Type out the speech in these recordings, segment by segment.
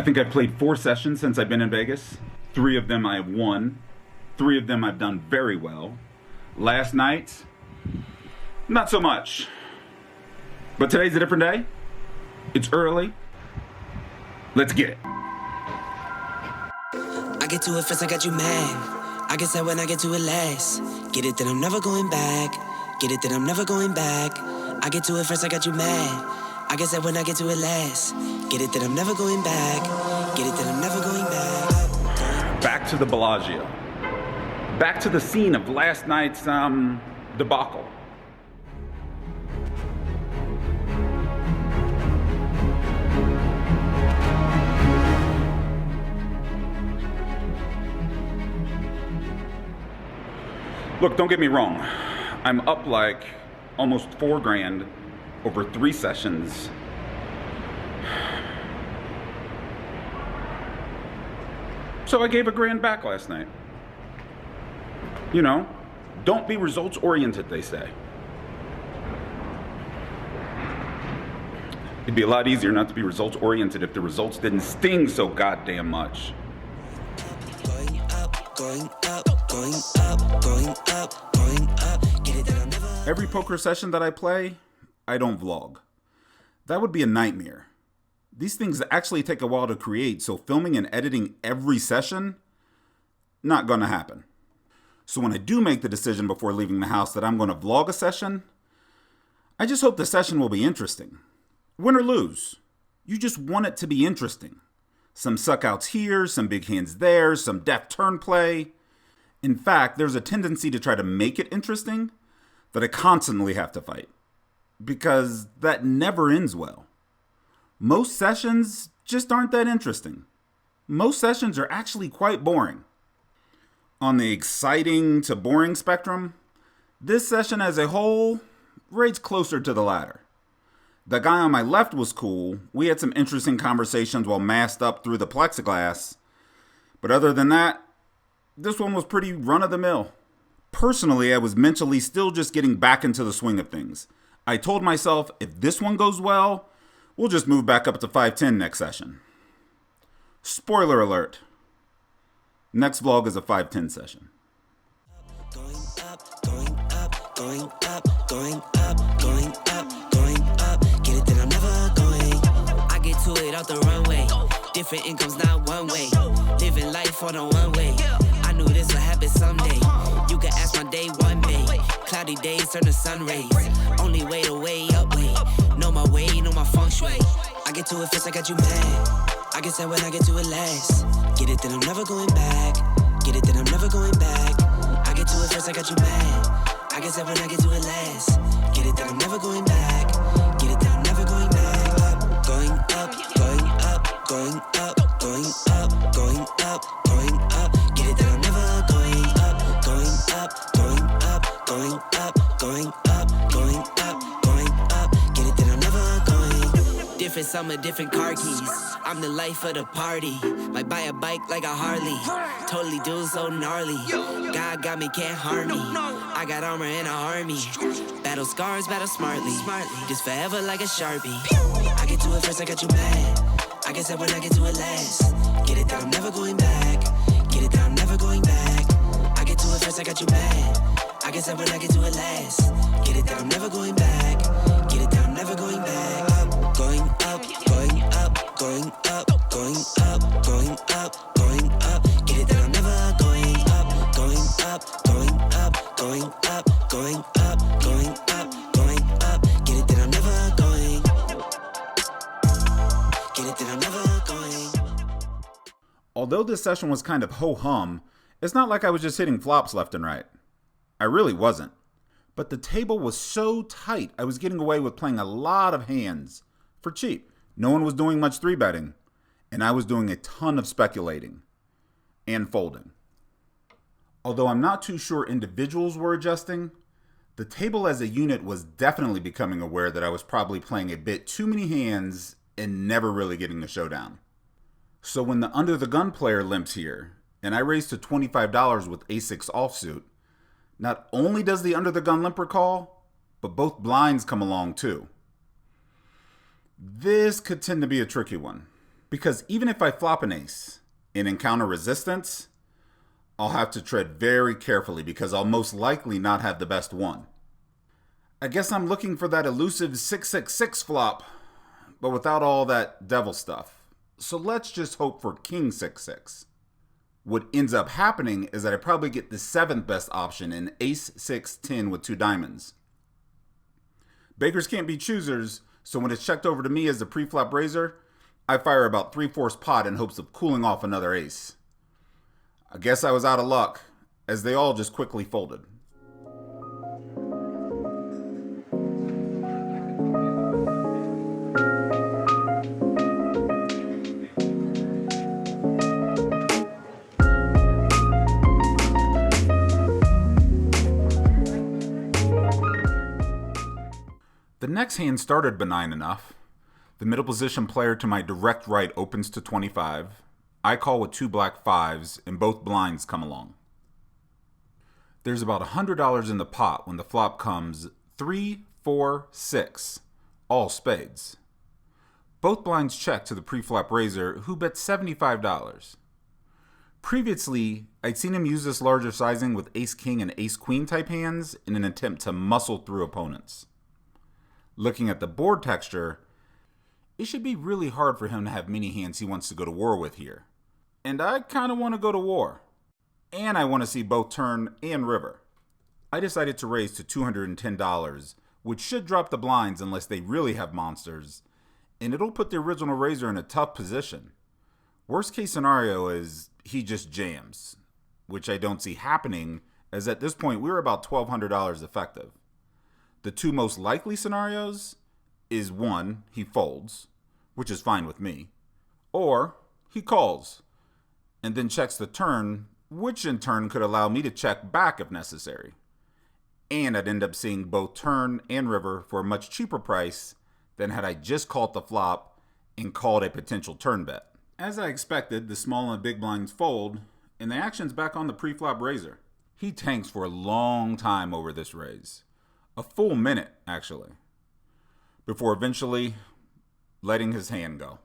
think I've played 4 sessions since I've been in Vegas. 3 of them I have won. 3 of them I've done very well. Last night, not so much. But today's a different day. It's early. Let's get it. I get to it first, I got you mad. I get sad when I get to it last. Get it that I'm never going back. Get it that I'm never going back. I get to it first, I got you mad. I get sad when I get to it last. Get it that I'm never going back. Get it that I'm never going back. Back to the Bellagio. Back to the scene of last night's debacle. Look, don't get me wrong. I'm up like almost $4,000 over 3 sessions. So I gave $1,000 back last night. You know, don't be results oriented, they say. It'd be a lot easier not to be results oriented if the results didn't sting so goddamn much. Going up, going up, going up, going up, going up. Get it that I'm never. Every poker session that I play, I don't vlog. That would be a nightmare. These things actually take a while to create, so filming and editing every session, not gonna happen. So when I do make the decision before leaving the house that I'm gonna vlog a session, I just hope the session will be interesting. Win or lose, you just want it to be interesting. Some suckouts here, some big hands there, some deft turn play. In fact, there's a tendency to try to make it interesting that I constantly have to fight, because that never ends well. Most sessions just aren't that interesting. Most sessions are actually quite boring. On the exciting to boring spectrum, this session as a whole rates closer to the latter. The guy on my left was cool. We had some interesting conversations while masked up through the plexiglass. But other than that, this one was pretty run-of-the-mill. Personally, I was mentally still just getting back into the swing of things. I told myself, if this one goes well, we'll just move back up to 510 next session. Spoiler alert. Next vlog is a 510 session. Going up, going up, going up, going up, going up, going up. Get it that I'm never going. I get to it out the runway. Different incomes, not one way. Living life on a one way. I knew this would happen someday. You can ask my day one day. Cloudy days turn to sun rays. Only way to way up way. Know my way, know my feng shui. I get to it first, I got you mad. I get sad when I get to it last. Get it that I'm never going back. Get it that I'm never going back. I get to it first, I got you mad. I get sad when I get to it last. Get it that I'm never going back. Get it that I'm never going back. Going up, going up, going up, going up, going up, going up. Get it that I'm never going up, going up, going up, going up, going up, going up, going up. Get it that I'm never going. Different summer, different car keys. I'm the life of the party. Might buy a bike like a Harley. Totally do so gnarly. God got me, can't harm me. I got armor and an army. Battle scars, battle smartly. Just forever like a Sharpie. I get to it first, I got you mad. I get sad when I get to it last. Get it that I'm never going back. Get it that I'm never going back. I get to it first, I got you mad. I get sad when I get to it last. Get it that I'm never going back. Get it that I'm never going back. Going up, going up, going up, going up, going up, going up. Get it that I'm never going up, going up, going up, going up, going up, going up, going up. Get it that I'm never going. Get it that I'm never going. Although this session was kind of ho-hum, it's not like I was just hitting flops left and right. I really wasn't. But the table was so tight, I was getting away with playing a lot of hands for cheap. No one was doing much 3-betting, and I was doing a ton of speculating and folding. Although I'm not too sure individuals were adjusting, the table as a unit was definitely becoming aware that I was probably playing a bit too many hands and never really getting the showdown. So when the under the gun player limps here, and I raise to $25 with a6 offsuit, not only does the under the gun limper call, but both blinds come along too. This could tend to be a tricky one, Because even if I flop an ace and encounter resistance, I'll have to tread very carefully because I'll most likely not have the best one. I guess I'm looking for that elusive 666 flop, but without all that devil stuff. So let's just hope for King 6-6. What ends up happening is that I probably get the 7th best option in Ace 6-10 with 2 diamonds. Beggars can't be choosers, so when it's checked over to me as the pre-flop raiser, I fire about 3/4 pot in hopes of cooling off another ace. I guess I was out of luck, as they all just quickly folded. The next hand started benign enough. The middle position player to my direct right opens to 25. I call with 2 black 5s, and both blinds come along. There's about $100 in the pot when the flop comes 3, 4, 6, all spades. Both blinds check to the pre-flop raiser, who bet $75. Previously, I'd seen him use this larger sizing with ace-king and ace-queen type hands in an attempt to muscle through opponents. Looking at the board texture, it should be really hard for him to have many hands he wants to go to war with here. And I kind of want to go to war. And I want to see both turn and river. I decided to raise to $210, which should drop the blinds unless they really have monsters, and it'll put the original raiser in a tough position. Worst case scenario is he just jams, which I don't see happening, as at this point we're about $1,200 effective. The 2 most likely scenarios is 1, he folds, which is fine with me, or he calls, and then checks the turn, which in turn could allow me to check back if necessary. And I'd end up seeing both turn and river for a much cheaper price than had I just called the flop and called a potential turn bet. As I expected, the small and big blinds fold, and the action's back on the pre-flop raiser. He tanks for a long time over this raise. A full minute, actually, before eventually letting his hand go.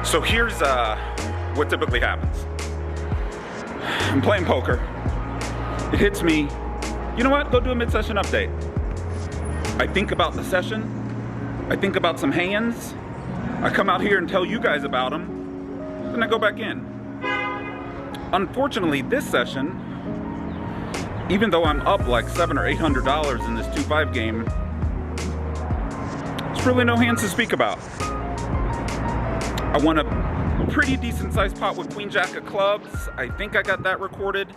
So here's what typically happens. I'm playing poker. It hits me, you know what, go do a mid-session update. I think about the session. I think about some hands. I come out here and tell you guys about them. Then I go back in. Unfortunately, this session, even though I'm up like $700 or $800 in this 2-5 game, there's really no hands to speak about. I won a pretty decent sized pot with Queen Jack of clubs. I think I got that recorded.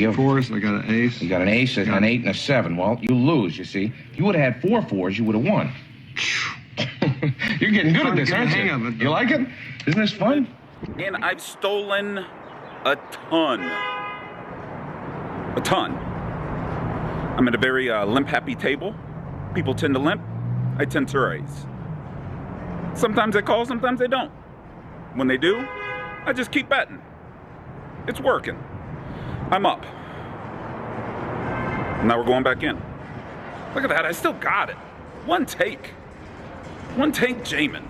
And fours, I got an ace. You got an ace, an 8, and a 7. Well, you lose, you see. If you would have had 4 fours, you would have won. You're getting good at this, aren't you? Hang of it, you like it? Isn't this fun? And I've stolen a ton. A ton. I'm at a very limp-happy table. People tend to limp. I tend to raise. Sometimes they call, sometimes they don't. When they do, I just keep betting. It's working. I'm up. Now we're going back in. Look at that, I still got it. One take. One take, Jamin.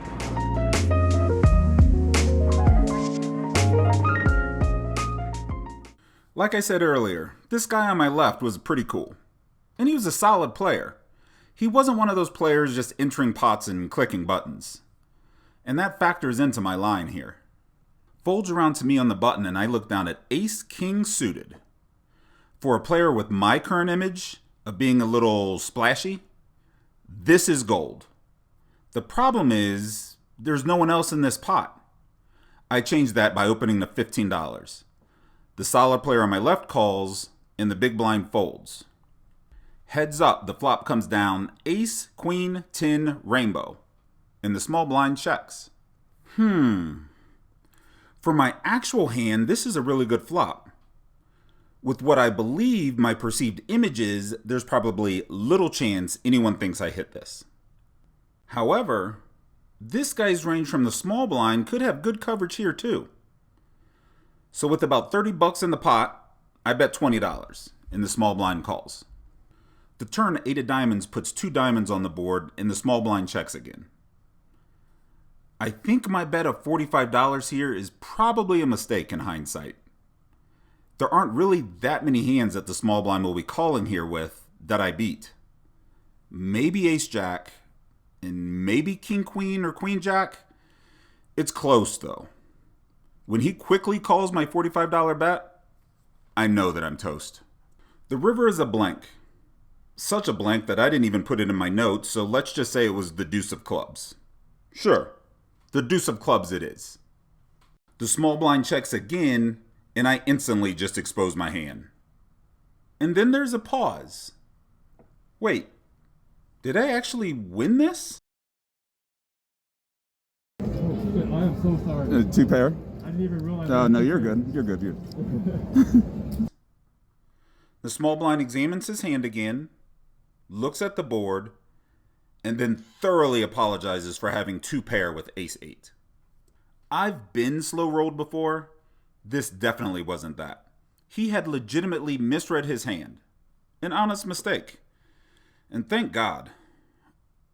Like I said earlier, this guy on my left was pretty cool. And he was a solid player. He wasn't one of those players just entering pots and clicking buttons. And that factors into my line here. Folds around to me on the button and I look down at Ace King suited. For a player with my current image of being a little splashy, this is gold. The problem is, there's no one else in this pot. I changed that by opening the $15. The solid player on my left calls, and the big blind folds. Heads up, the flop comes down Ace, Queen, 10, Rainbow, and the small blind checks. For my actual hand, this is a really good flop. With what I believe my perceived image is, there's probably little chance anyone thinks I hit this. However, this guy's range from the small blind could have good coverage here too. So with about 30 bucks in the pot, I bet $20, and the small blind calls. The turn 8 of diamonds puts 2 diamonds on the board, and the small blind checks again. I think my bet of $45 here is probably a mistake in hindsight. There aren't really that many hands that the small blind will be calling here with that I beat. Maybe Ace Jack, and maybe King Queen or Queen Jack. It's close though. When he quickly calls my $45 bet, I know that I'm toast. The river is a blank. Such a blank that I didn't even put it in my notes, so let's just say it was the deuce of clubs. Sure, the deuce of clubs it is. The small blind checks again, and I instantly just expose my hand. And then there's a pause. Wait, did I actually win this? Oh shit, I am so sorry. 2 pair? I didn't even realize. Oh, no, you're good. You're good. You're good. The small blind examines his hand again, looks at the board, and then thoroughly apologizes for having 2 pair with Ace 8. I've been slow rolled before. This definitely wasn't that. He had legitimately misread his hand. An honest mistake. And thank God.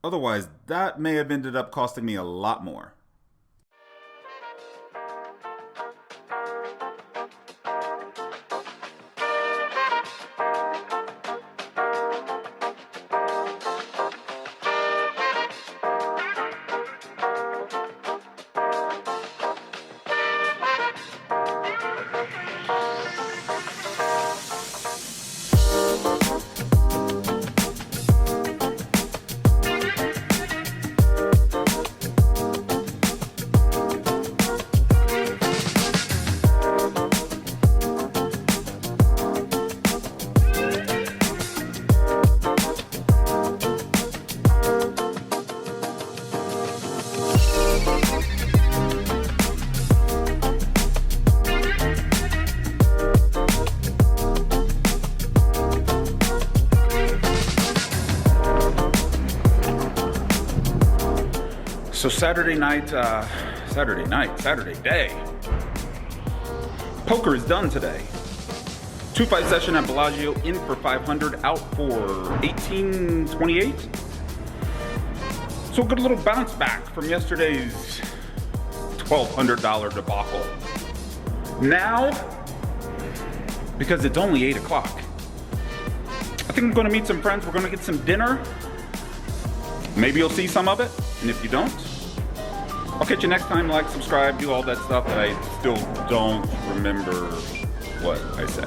Otherwise, that may have ended up costing me a lot more. So Saturday day. Poker is done today. 2-5 session at Bellagio, in for 500, out for 1828. So a good little bounce back from yesterday's $1,200 debacle. Now, because it's only 8 o'clock, I think I'm gonna meet some friends. We're gonna get some dinner. Maybe you'll see some of it, and if you don't, I'll catch you next time. Like, subscribe, do all that stuff that I still don't remember what I say.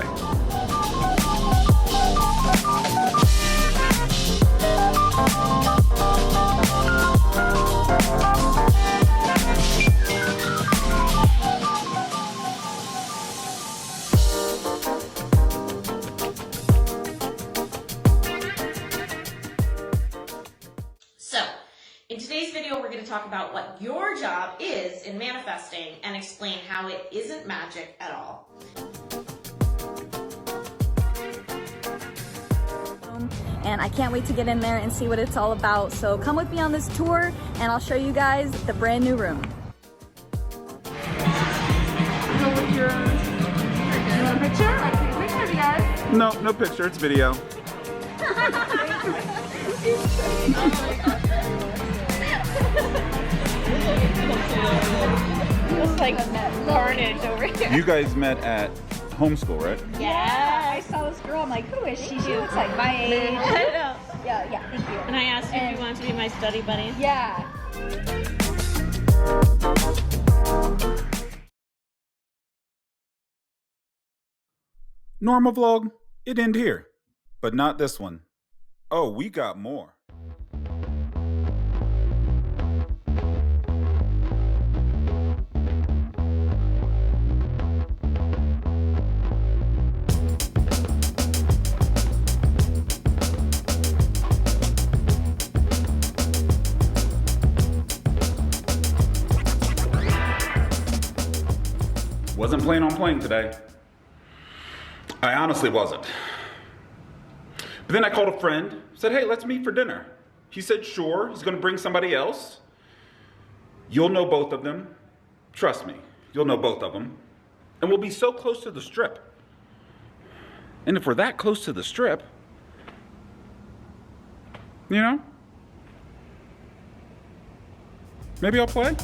So, in today's video, we're we're going to talk about what your job is in manifesting and explain how it isn't magic at all. And I can't wait to get in there and see what it's all about. So come with me on this tour and I'll show you guys the brand new room. You want a picture? I can take a picture of you guys. No, no picture, it's video. Looks like carnage over here. You guys met at homeschool, right? Yeah, I saw this girl. I'm like, who is she? She looks like my age. I know. Yeah, thank you. And I asked you if you wanted to be my study buddy. Yeah. Normal vlog, it end here. But not this one. Oh, we got more. Wasn't planning on playing today. I honestly wasn't. But then I called a friend, said, hey, let's meet for dinner. He said, sure, he's gonna bring somebody else. You'll know both of them. Trust me, you'll know both of them. And we'll be so close to the strip. And if we're that close to the strip, you know, maybe I'll play.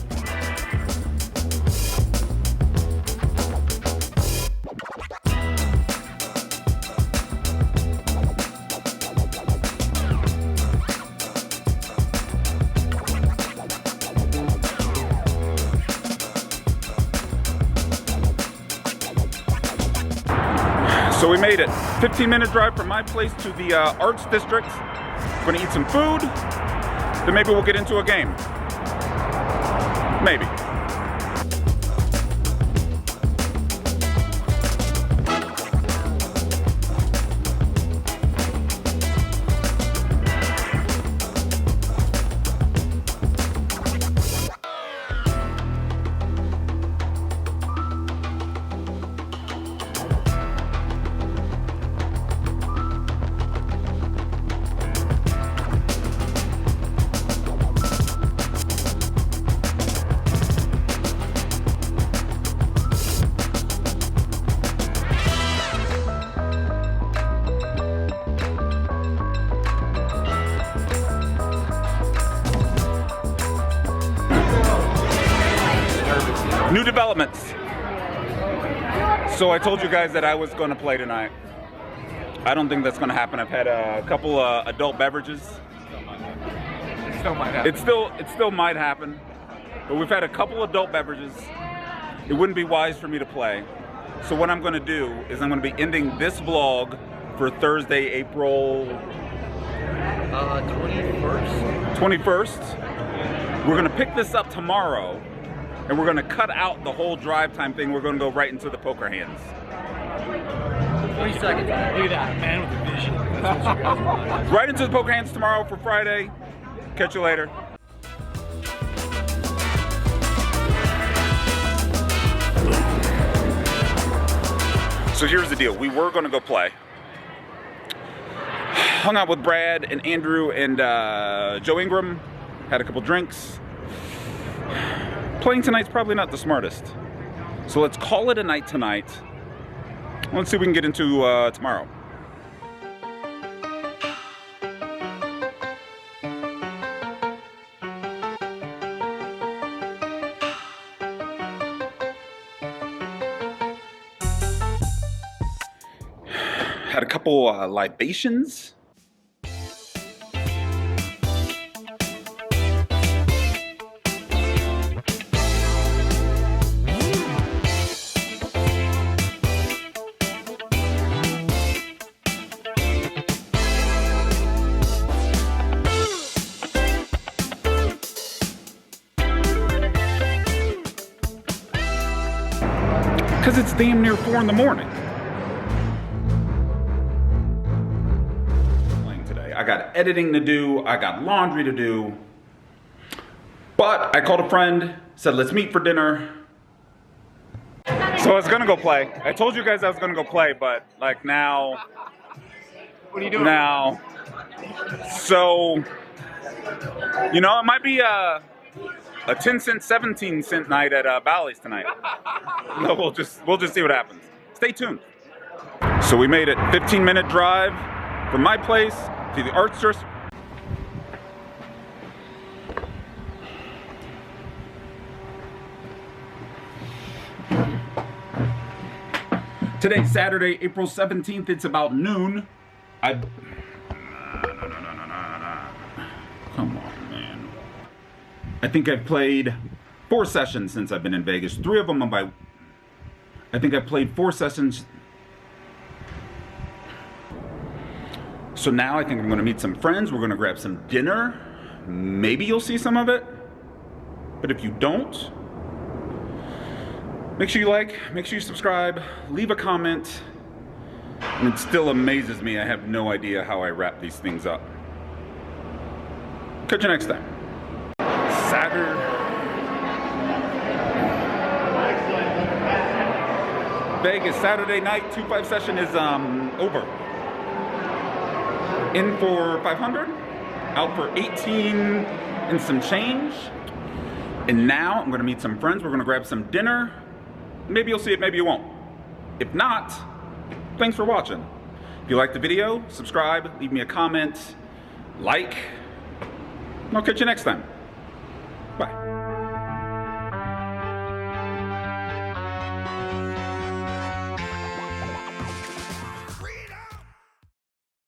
So we made it. 15-minute drive from my place to the Arts District. We're gonna eat some food, then maybe we'll get into a game. Maybe. New developments. So I told you guys that I was going to play tonight. I don't think that's going to happen. I've had a couple adult beverages. It still might happen. It still might happen. But we've had a couple adult beverages. It wouldn't be wise for me to play. So what I'm going to do is I'm going to be ending this vlog for Thursday, April 21st. We're going to pick this up tomorrow. And we're going to cut out the whole drive time thing. We're going to go right into the poker hands. 20 seconds. Look at that, man with the vision. That's what you guys want. Right into the poker hands tomorrow for Friday. Catch you later. So here's the deal. We were going to go play. Hung out with Brad and Andrew and Joe Ingram. Had a couple drinks. Playing tonight's probably not the smartest. So let's call it a night tonight. Let's see if we can get into tomorrow. Had a couple libations. Because it's damn near 4 in the morning. Playing today. I got editing to do. I got laundry to do. But I called a friend, said let's meet for dinner. So I was gonna go play. I told you guys I was gonna go play, but like now. What are you doing? Now. So, you know, it might be a 10-cent, 17-cent night at Bally's tonight. No, we'll just see what happens. Stay tuned. So we made it 15-minute drive from my place to the Arts District. Today's Saturday, April 17th. It's about noon. No. Come on, man. I think I've played 4 sessions since I've been in Vegas. 3 of them are by... I think I've played 4 sessions. So now I think I'm going to meet some friends. We're going to grab some dinner. Maybe you'll see some of it. But if you don't, make sure you like, make sure you subscribe, leave a comment. And it still amazes me. I have no idea how I wrap these things up. Catch you next time. Vegas, Saturday night, 2-5 session is over. In for 500, out for 18 and some change. And now I'm gonna meet some friends. We're gonna grab some dinner. Maybe you'll see it, maybe you won't. If not, thanks for watching. If you liked the video, subscribe, leave me a comment, like, and I'll catch you next time. Bye.